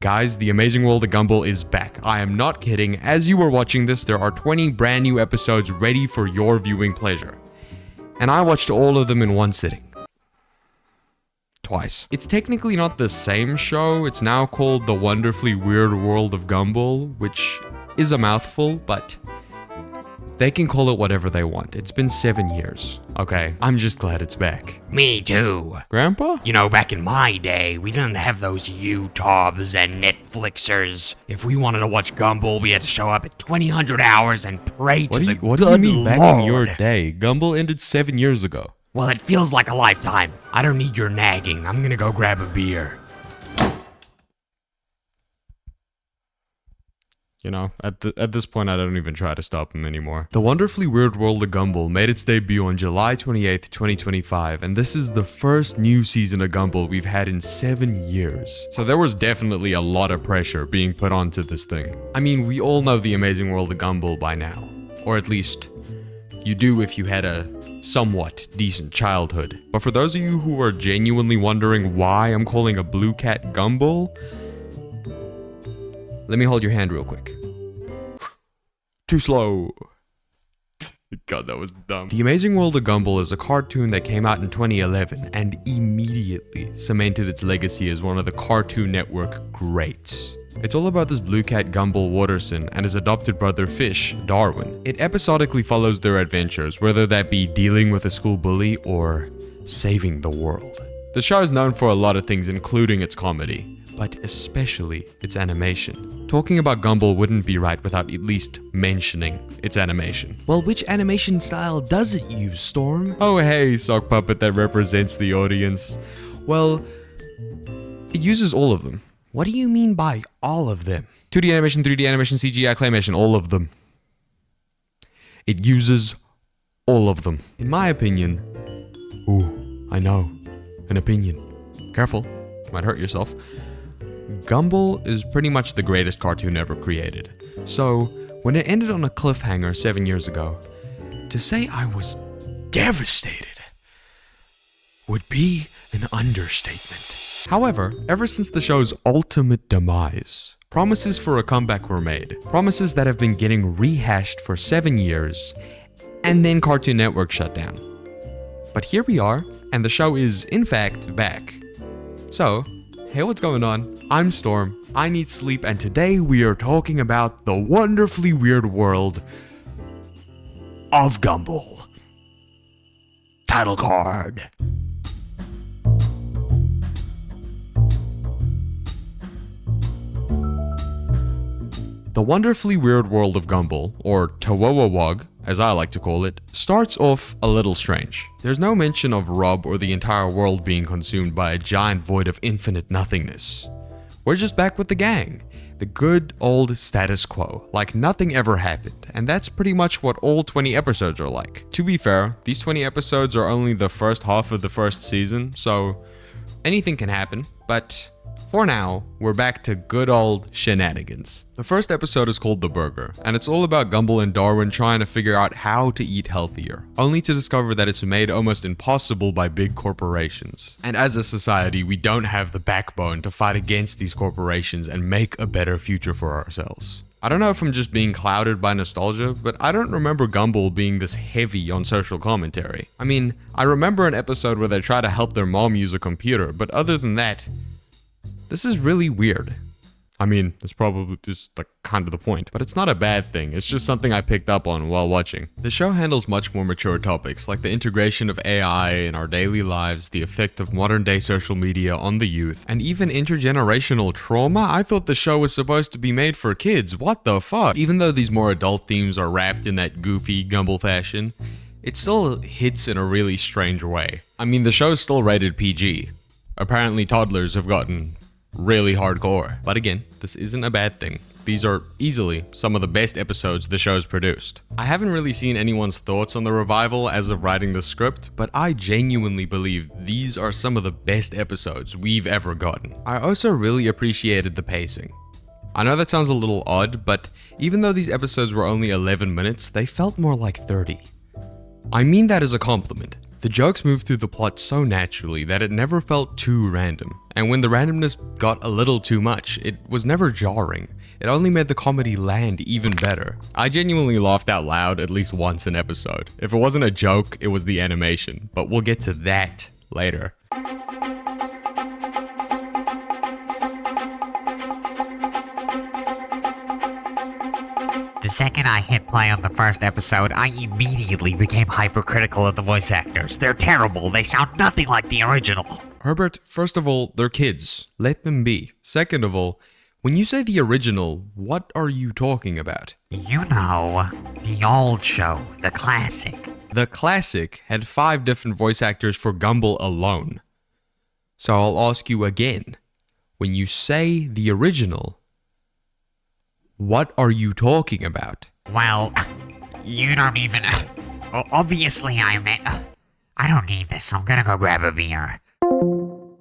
Guys, the Amazing World of Gumball is back. I am not kidding. As you are watching this, there are 20 brand new episodes ready for your viewing pleasure. And I watched all of them in one sitting. Twice. It's technically not the same show. It's now called The Wonderfully Weird World of Gumball, which is a mouthful, but they can call it whatever they want. It's been 7 years. Okay, I'm just glad it's back. Me too. Grandpa? You know, back in my day, we didn't have those YouTubes and Netflixers. If we wanted to watch Gumball, we had to show up at 2000 hours and pray to the good Lord. What do you mean back in your day? Gumball ended 7 years ago. Well, it feels like a lifetime. I don't need your nagging. I'm gonna go grab a beer. You know, at this point, I don't even try to stop him anymore. The Wonderfully Weird World of Gumball made its debut on July 28th, 2025, and this is the first new season of Gumball we've had in 7 years. So there was definitely a lot of pressure being put onto this thing. I mean, we all know the Amazing World of Gumball by now. Or at least, you do if you had a somewhat decent childhood. But for those of you who are genuinely wondering why I'm calling a blue cat Gumball, let me hold your hand real quick. Too slow. God, that was dumb. The Amazing World of Gumball is a cartoon that came out in 2011 and immediately cemented its legacy as one of the Cartoon Network greats. It's all about this blue cat Gumball Watterson and his adopted brother Fish, Darwin. It episodically follows their adventures, whether that be dealing with a school bully or saving the world. The show is known for a lot of things, including its comedy, but especially its animation. Talking about Gumball wouldn't be right without at least mentioning its animation. Well, which animation style does it use, Storm? Oh hey, sock puppet that represents the audience. Well, it uses all of them. What do you mean by all of them? 2D animation, 3D animation, CGI, claymation, all of them. It uses all of them. In my opinion, ooh, I know, an opinion. Careful, might hurt yourself. Gumball is pretty much the greatest cartoon ever created. So, when it ended on a cliffhanger 7 years ago, to say I was devastated would be an understatement. However, ever since the show's ultimate demise, promises for a comeback were made. Promises that have been getting rehashed for 7 years, and then Cartoon Network shut down. But here we are, and the show is, in fact, back. So, hey, what's going on? I'm Storm, I need sleep, and today we are talking about the wonderfully weird world of Gumball. Title card. The Wonderfully Weird World of Gumball, or Tawawawag, as I like to call it, starts off a little strange. There's no mention of Rob or the entire world being consumed by a giant void of infinite nothingness. We're just back with the gang. The good old status quo, like nothing ever happened, and that's pretty much what all 20 episodes are like. To be fair, these 20 episodes are only the first half of the first season, so anything can happen, but for now, we're back to good old shenanigans. The first episode is called The Burger, and it's all about Gumball and Darwin trying to figure out how to eat healthier, only to discover that it's made almost impossible by big corporations. And as a society, we don't have the backbone to fight against these corporations and make a better future for ourselves. I don't know if I'm just being clouded by nostalgia, but I don't remember Gumball being this heavy on social commentary. I mean, I remember an episode where they try to help their mom use a computer, but other than that, this is really weird. I mean, it's probably just like kind of the point, but it's not a bad thing. It's just something I picked up on while watching. The show handles much more mature topics like the integration of AI in our daily lives, the effect of modern day social media on the youth, and even intergenerational trauma. I thought the show was supposed to be made for kids. What the fuck? Even though these more adult themes are wrapped in that goofy Gumball fashion, it still hits in a really strange way. I mean, the show's still rated PG. Apparently toddlers have gotten really hardcore. But again, this isn't a bad thing. These are easily some of the best episodes the show's produced. I haven't really seen anyone's thoughts on the revival as of writing the script, but I genuinely believe these are some of the best episodes we've ever gotten. I also really appreciated the pacing. I know that sounds a little odd, but even though these episodes were only 11 minutes, they felt more like 30. I mean that as a compliment. The jokes moved through the plot so naturally that it never felt too random, and when the randomness got a little too much, it was never jarring. It only made the comedy land even better. I genuinely laughed out loud at least once an episode. If it wasn't a joke, it was the animation, but we'll get to that later. The second I hit play on the first episode, I immediately became hypercritical of the voice actors. They're terrible. They sound nothing like the original. Herbert, first of all, they're kids. Let them be. Second of all, when you say the original, what are you talking about? You know, the old show, the classic. The classic had 5 different voice actors for Gumball alone. So I'll ask you again. When you say the original, what are you talking about? Well, you don't even... Obviously, I meant... I don't need this. I'm gonna go grab a beer.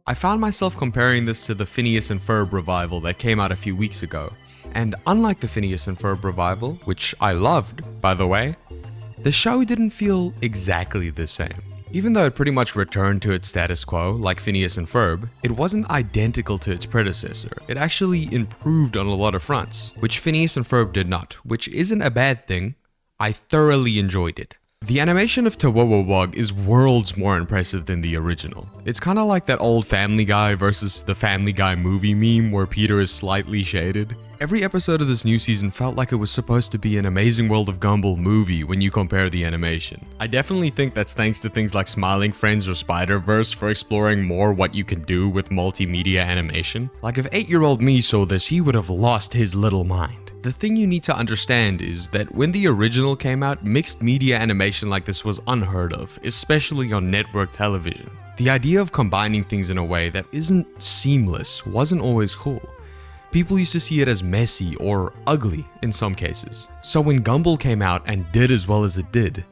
I found myself comparing this to the Phineas and Ferb revival that came out a few weeks ago. And unlike the Phineas and Ferb revival, which I loved, by the way, the show didn't feel exactly the same. Even though it pretty much returned to its status quo, like Phineas and Ferb, it wasn't identical to its predecessor. It actually improved on a lot of fronts, which Phineas and Ferb did not, which isn't a bad thing. I thoroughly enjoyed it. The animation of Tawowawog is worlds more impressive than the original. It's kinda like that old Family Guy versus the Family Guy movie meme where Peter is slightly shaded. Every episode of this new season felt like it was supposed to be an Amazing World of Gumball movie when you compare the animation. I definitely think that's thanks to things like Smiling Friends or Spider-Verse for exploring more what you can do with multimedia animation. Like if 8-year-old me saw this, he would have lost his little mind. The thing you need to understand is that when the original came out, mixed media animation like this was unheard of, especially on network television. The idea of combining things in a way that isn't seamless wasn't always cool. People used to see it as messy or ugly in some cases. So when Gumball came out and did as well as it did,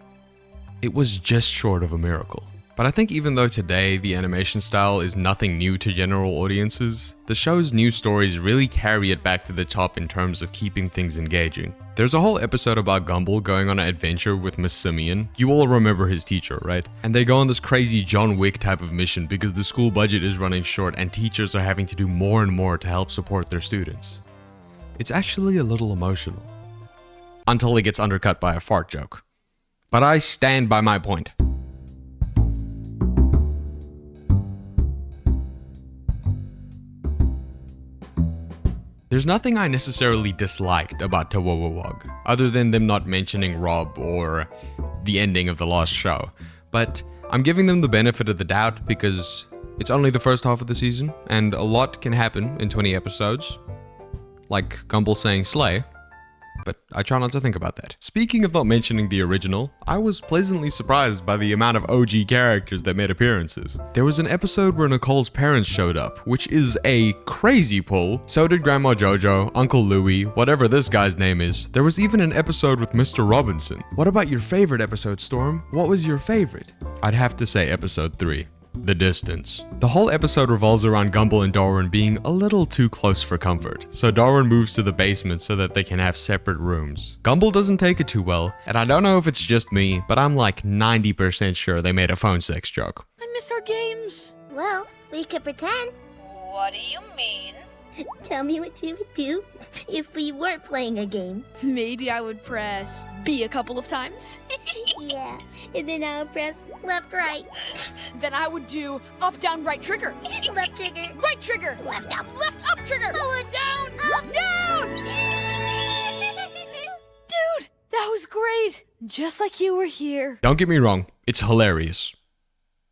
it was just short of a miracle. But I think even though today the animation style is nothing new to general audiences, the show's new stories really carry it back to the top in terms of keeping things engaging. There's a whole episode about Gumball going on an adventure with Miss Simeon. You all remember his teacher, right? And they go on this crazy John Wick type of mission because the school budget is running short and teachers are having to do more and more to help support their students. It's actually a little emotional. Until it gets undercut by a fart joke. But I stand by my point. There's nothing I necessarily disliked about Tawowawog, other than them not mentioning Rob or the ending of the last show, but I'm giving them the benefit of the doubt because it's only the first half of the season, and a lot can happen in 20 episodes, like Gumball saying slay, but I try not to think about that. Speaking of not mentioning the original, I was pleasantly surprised by the amount of OG characters that made appearances. There was an episode where Nicole's parents showed up, which is a crazy pull. So did Grandma Jojo, Uncle Louie, whatever this guy's name is. There was even an episode with Mr. Robinson. What about your favorite episode, Storm? What was your favorite? I'd have to say episode 3. The distance. The whole episode revolves around Gumball and Darwin being a little too close for comfort, so Darwin moves to the basement so that they can have separate rooms. Gumball doesn't take it too well, and I don't know if it's just me, but I'm like 90% sure they made a phone sex joke. I miss our games. Well, we could pretend. What do you mean? Tell me what you would do if we weren't playing a game. Maybe I would press B a couple of times. Yeah, and then I'll press left, right, Then I would do up, down, right trigger. left trigger, Right trigger. left up, Left up trigger. forward, Down. up, Down. Dude, that was great. Just like you were here. Don't get me wrong, it's hilarious.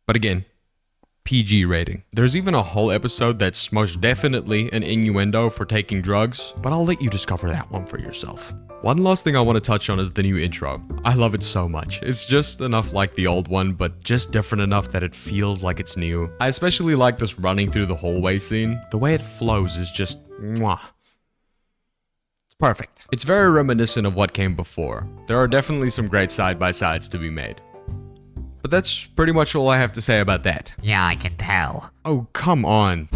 But again, PG rating. There's even a whole episode that's most definitely an innuendo for taking drugs, but I'll let you discover that one for yourself. One last thing I want to touch on is the new intro. I love it so much. It's just enough like the old one, but just different enough that it feels like it's new. I especially like this running through the hallway scene. The way it flows is just mwah. It's perfect. It's very reminiscent of what came before. There are definitely some great side-by-sides to be made. But that's pretty much all I have to say about that. Yeah, I can tell. Oh, come on.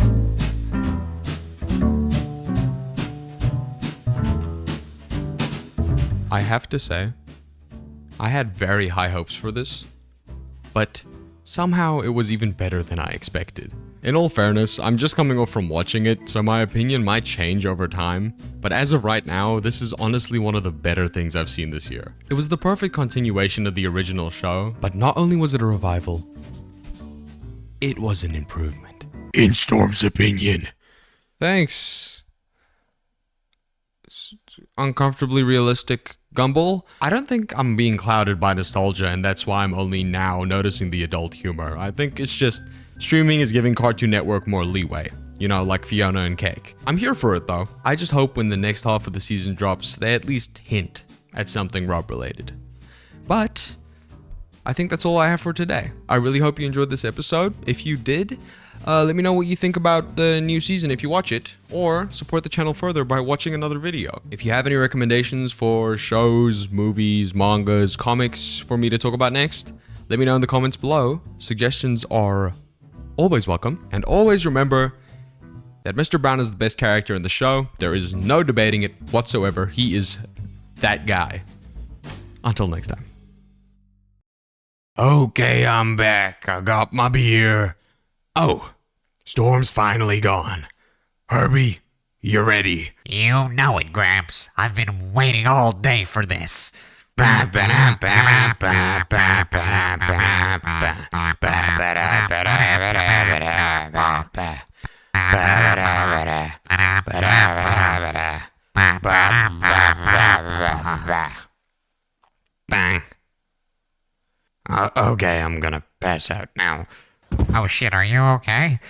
I have to say, I had very high hopes for this, but somehow it was even better than I expected. In all fairness, I'm just coming off from watching it, so my opinion might change over time, but as of right now, this is honestly one of the better things I've seen this year. It was the perfect continuation of the original show, but not only was it a revival, it was an improvement. In Storm's opinion. Thanks. Uncomfortably realistic Gumball? I don't think I'm being clouded by nostalgia, and that's why I'm only now noticing the adult humor. I think it's just streaming is giving Cartoon Network more leeway. You know, like Fiona and Cake. I'm here for it though. I just hope when the next half of the season drops, they at least hint at something Rob related. But I think that's all I have for today. I really hope you enjoyed this episode. If you did, let me know what you think about the new season if you watch it, or support the channel further by watching another video. If you have any recommendations for shows, movies, mangas, comics for me to talk about next, let me know in the comments below. Suggestions are always welcome, and always remember that Mr. Brown is the best character in the show. There is no debating it whatsoever. He is that guy. Until next time. Okay, I'm back. I got my beer. Oh, Storm's finally gone. Herbie, you ready? You know it, Gramps. I've been waiting all day for this. Bang. Okay, I'm gonna pass out now. Oh shit, are you okay?